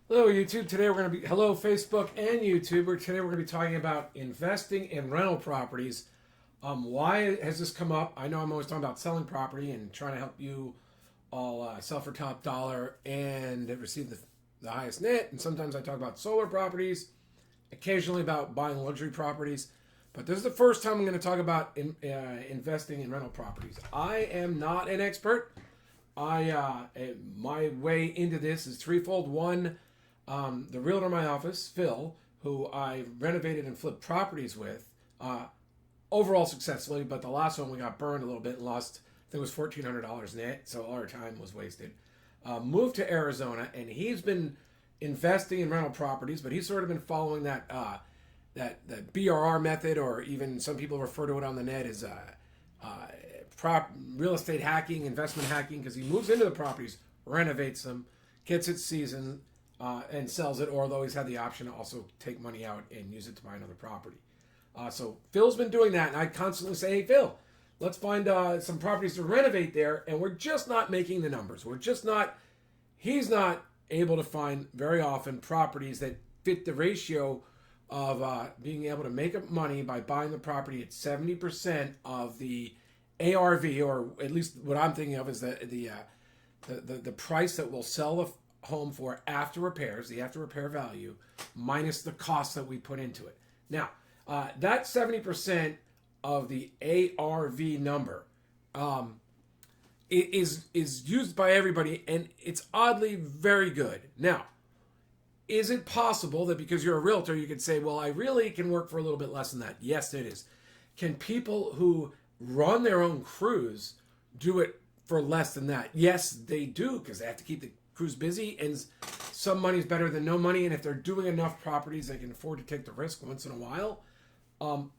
Hello, YouTube. Today we're going to be, hello, Facebook and YouTube. Today we're going to be talking about investing in rental properties. Why has this come up? I know I'm always talking about selling property and trying to help you all sell for top dollar and receive the highest net. And sometimes I talk about solar properties, occasionally about buying luxury properties. But this is the first time I'm going to talk about investing in rental properties. I am not an expert. My way into this is threefold. One, the realtor in my office, Phil, who I renovated and flipped properties with, overall successfully, but the last one we got burned a little bit and lost, I think it was $1,400 net, so all our time was wasted. Moved to Arizona, and he's been investing in rental properties, but he's sort of been following that BRR method, or even some people refer to it on the net as real estate hacking, investment hacking, because he moves into the properties, renovates them, gets it seasoned, and sells it, or although he's had the option to also take money out and use it to buy another property. So Phil's been doing that, and I constantly say, hey, Phil, let's find some properties to renovate there, and we're just not making the numbers. He's not able to find very often properties that fit the ratio of being able to make up money by buying the property at 70% of the ARV, or at least what I'm thinking of is the price that will sell the home for after repairs, the after repair value, minus the cost that we put into it. Now, that 70% of the ARV number is used by everybody, and it's oddly very good. Now, is it possible that because you're a realtor, you could say, well, I really can work for a little bit less than that? Yes, it is. Can people who run their own crews do it for less than that? Yes, they do, because they have to keep the crews busy, and some money's better than no money, and if they're doing enough properties, they can afford to take the risk once in a while.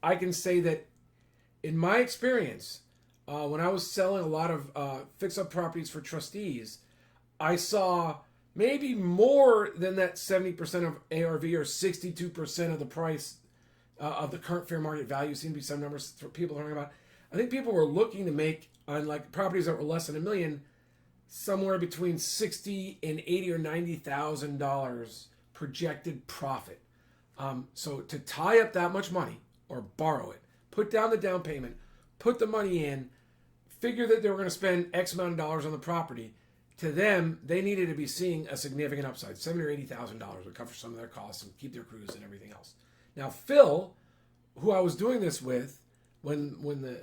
I can say that in my experience, when I was selling a lot of fix-up properties for trustees, I saw maybe more than that 70% of ARV, or 62% of the price of the current fair market value. Seem to be some numbers people are talking about. I think people were looking to make, on like properties that were less than $1 million, somewhere between 60 and 80 or $90,000 projected profit. So to tie up that much money or borrow it, put down the down payment, put the money in, figure that they were going to spend X amount of dollars on the property. To them, they needed to be seeing a significant upside. $70,000 or $80,000 would cover some of their costs and keep their crews and everything else. Now, Phil, who I was doing this with, when the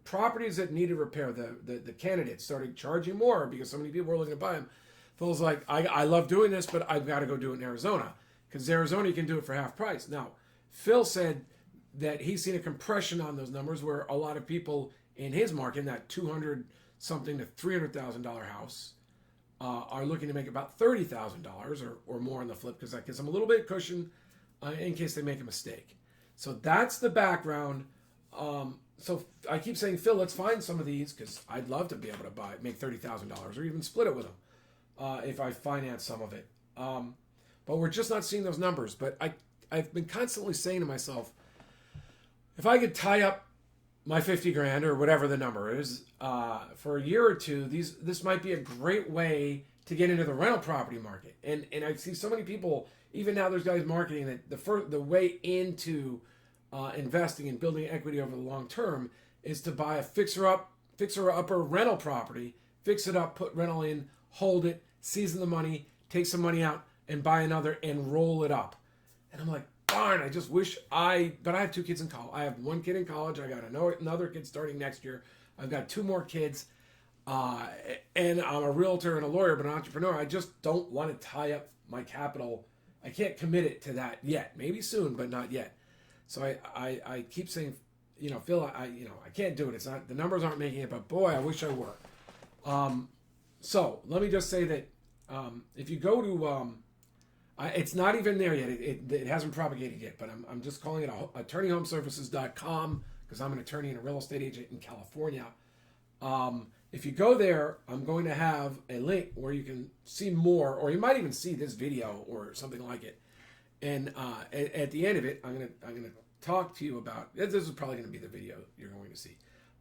properties that needed repair, the candidates started charging more because so many people were looking to buy them, Phil's like, I love doing this, but I've got to go do it in Arizona, because Arizona you can do it for half price. Now, Phil said that he's seen a compression on those numbers where a lot of people in his market, in that $200 something to $300,000 house, are looking to make about $30,000 or more on the flip, because that gives them a little bit of cushion in case they make a mistake. So that's the background. So I keep saying, Phil, let's find some of these, because I'd love to be able to make $30,000 or even split it with them if I finance some of it. But we're just not seeing those numbers. But I've been constantly saying to myself, if I could tie up my 50 grand or whatever the number is for a year or two, this might be a great way to get into the rental property market. And I see so many people, even now there's guys marketing that the way into investing and building equity over the long term is to buy a fixer-upper rental property, fix it up, put rental in, hold it, season the money, take some money out, and buy another and roll it up. And I'm like, darn, I just wish but I have two kids in college. I have one kid in college. I got another kid starting next year. I've got two more kids. And I'm a realtor and a lawyer, but an entrepreneur. I just don't want to tie up my capital. I can't commit it to that yet. Maybe soon, but not yet. So I keep saying, Phil, I can't do it. It's not, the numbers aren't making it, but boy, I wish I were. So let me just say that if you go to it's not even there yet. It hasn't propagated yet, but I'm just calling it attorneyhomeservices.com, because I'm an attorney and a real estate agent in California. If you go there, I'm going to have a link where you can see more, or you might even see this video or something like it. And at the end of it, I'm gonna talk to you about, this is probably going to be the video you're going to see.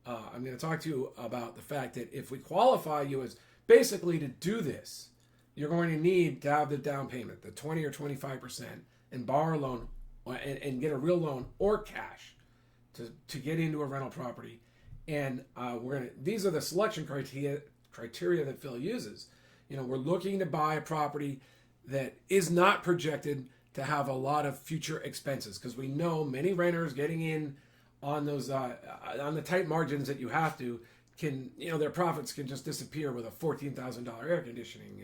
I'm going to talk to you about the fact that if we qualify you as basically to do this, you're going to need to have the down payment, the 20 or 25%, and borrow a loan and get a real loan or cash to get into a rental property. And these are the selection criteria that Phil uses. We're looking to buy a property that is not projected to have a lot of future expenses, because we know many renters getting in on those on the tight margins that you have to can, their profits can just disappear with a $14,000 air conditioning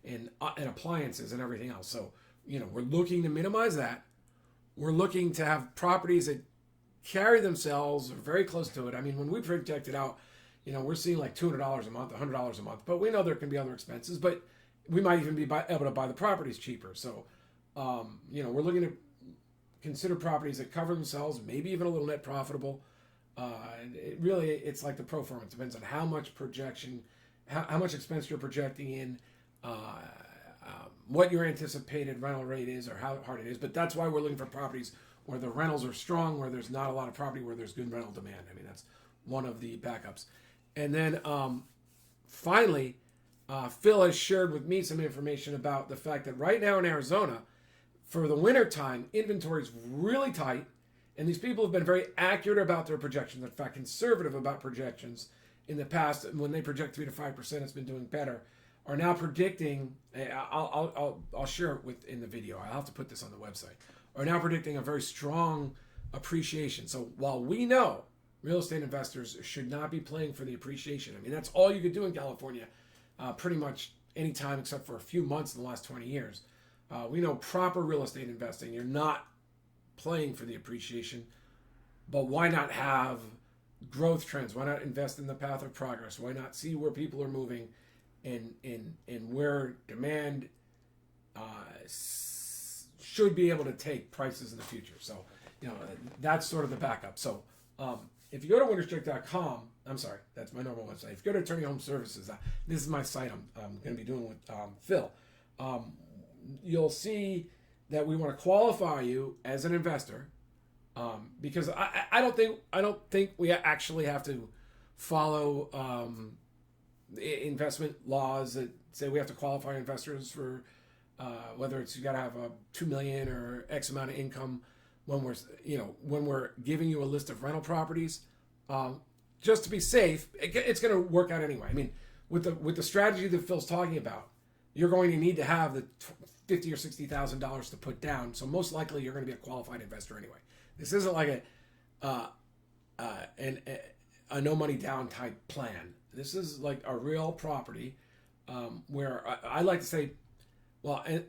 and appliances and everything else. So we're looking to minimize that. We're looking to have properties that carry themselves or very close to it. I mean, when we project it out, we're seeing like $200 a month, $100 a month, but we know there can be other expenses, but we might even be able to buy the properties cheaper. So, we're looking to consider properties that cover themselves, maybe even a little net profitable. And it's like the pro forma. It depends on how much projection, how much expense you're projecting in, what your anticipated rental rate is or how hard it is. But that's why we're looking for properties where the rentals are strong, where there's not a lot of property, where there's good rental demand. I mean, that's one of the backups. And then finally, Phil has shared with me some information about the fact that right now in Arizona, for the winter time, inventory is really tight, and these people have been very accurate about their projections. In fact, conservative about projections in the past. When they project 3 to 5%, it's been doing better. Are now predicting. I'll share it in the video. I'll have to put this on the website. Are now predicting a very strong appreciation. So while we know real estate investors should not be playing for the appreciation, I mean, that's all you could do in California, pretty much any time except for a few months in the last 20 years. We know proper real estate investing, you're not playing for the appreciation, but why not have growth trends? Why not invest in the path of progress? Why not see where people are moving and where demand should be able to take prices in the future? So, that's sort of the backup. So, if you go to winterstrike.com, I'm sorry, that's my normal website. If you go to Attorney Home Services, this is my site I'm going to be doing with Phil. You'll see that we want to qualify you as an investor, because I don't think we actually have to follow investment laws that say we have to qualify investors for whether it's you got to have a $2 million or X amount of income when we're giving you a list of rental properties. Just to be safe, it's going to work out anyway. I mean, with the strategy that Phil's talking about, you're going to need to have the $50,000 or $60,000 to put down. So most likely you're going to be a qualified investor anyway. This isn't like a no money down type plan. This is like a real property where I like to say, and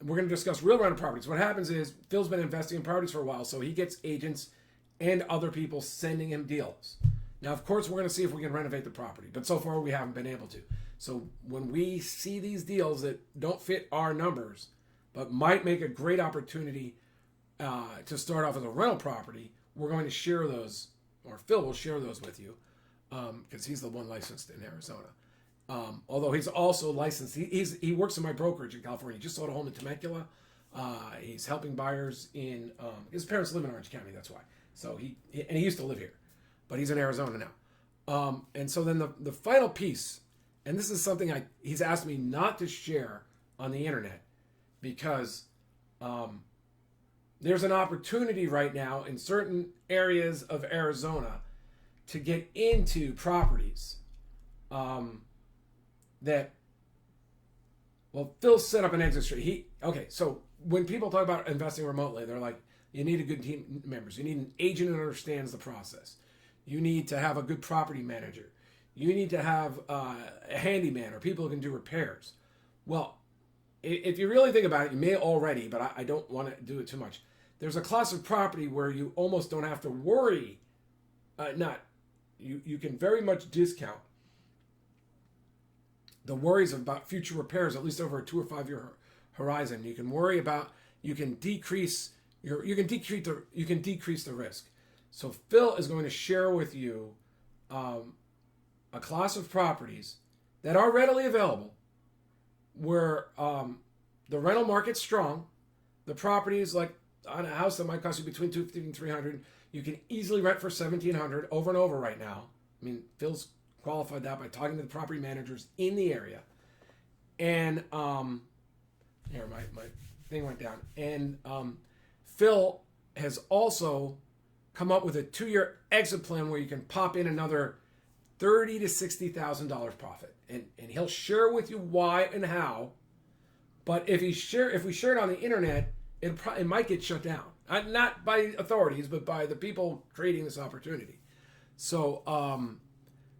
we're going to discuss real rental properties. What happens is Phil's been investing in properties for a while, so he gets agents and other people sending him deals. Now, of course, we're going to see if we can renovate the property, but so far we haven't been able to. So when we see these deals that don't fit our numbers, but might make a great opportunity to start off as a rental property, we're going to share those, or Phil will share those with you, because he's the one licensed in Arizona. Although he's also licensed, he works in my brokerage in California. He just sold a home in Temecula. He's helping buyers in, his parents live in Orange County, that's why. So he used to live here, but he's in Arizona now. And so then the final piece, and this is something he's asked me not to share on the internet, because there's an opportunity right now in certain areas of Arizona to get into properties Phil set up an exit strategy. So when people talk about investing remotely, they're like, you need a good team members. You need an agent that understands the process. You need to have a good property manager. You need to have a handyman or people who can do repairs. Well, if you really think about it, you may already, but I don't want to do it too much. There's a class of property where you almost don't have to worry. You can very much discount the worries about future repairs, at least over a 2 or 5 year horizon. You can decrease the risk. So Phil is going to share with you a class of properties that are readily available, where the rental market's strong. The property is like on a house that might cost you between $250 and $300. You can easily rent for $1,700 over and over right now. I mean, Phil's qualified that by talking to the property managers in the area. And here my thing went down. And Phil has also come up with a 2-year exit plan where you can pop in another $30,000 to $60,000 profit, and he'll share with you why and how. But if we share it on the internet, it might get shut down, not by authorities, but by the people creating this opportunity. So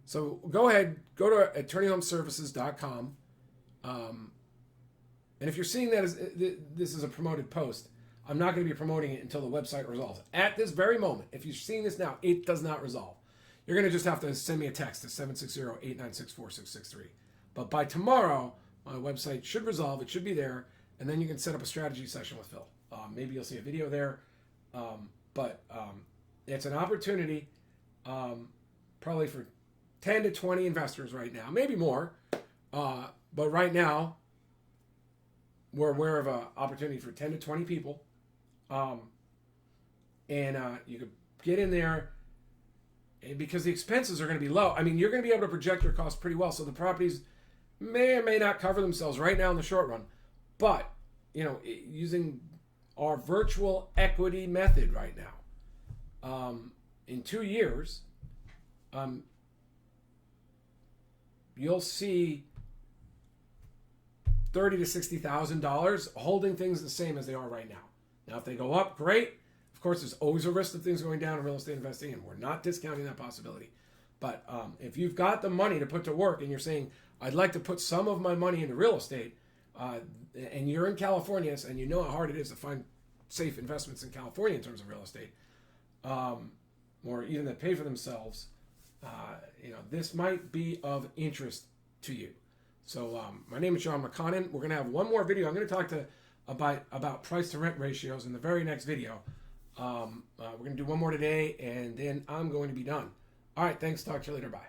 so go ahead, go to attorneyhomeservices.com, and if you're seeing that as this is a promoted post, I'm not going to be promoting it until the website resolves. At this very moment, if you're seeing this now, it does not resolve. You're going to just have to send me a text to 760-896-4663. But by tomorrow, my website should resolve. It should be there. And then you can set up a strategy session with Phil. Maybe you'll see a video there. But it's an opportunity probably for 10 to 20 investors right now. Maybe more. But right now, we're aware of an opportunity for 10 to 20 people. And you could get in there. And because the expenses are going to be low. I mean, you're going to be able to project your costs pretty well. So the properties may or may not cover themselves right now in the short run. But, using our virtual equity method right now, in 2 years, you'll see $30,000 to $60,000 holding things the same as they are right now. Now, if they go up, great. Of course, there's always a risk of things going down in real estate investing, and we're not discounting that possibility. But if you've got the money to put to work and you're saying, I'd like to put some of my money into real estate, and you're in California, and you know how hard it is to find safe investments in California in terms of real estate, or even that pay for themselves, this might be of interest to you. So my name is John McConnin. We're going to have one more video. I'm going to talk about price to rent ratios in the very next video. We're going to do one more today, and then I'm going to be done. All right, thanks. Talk to you later. Bye.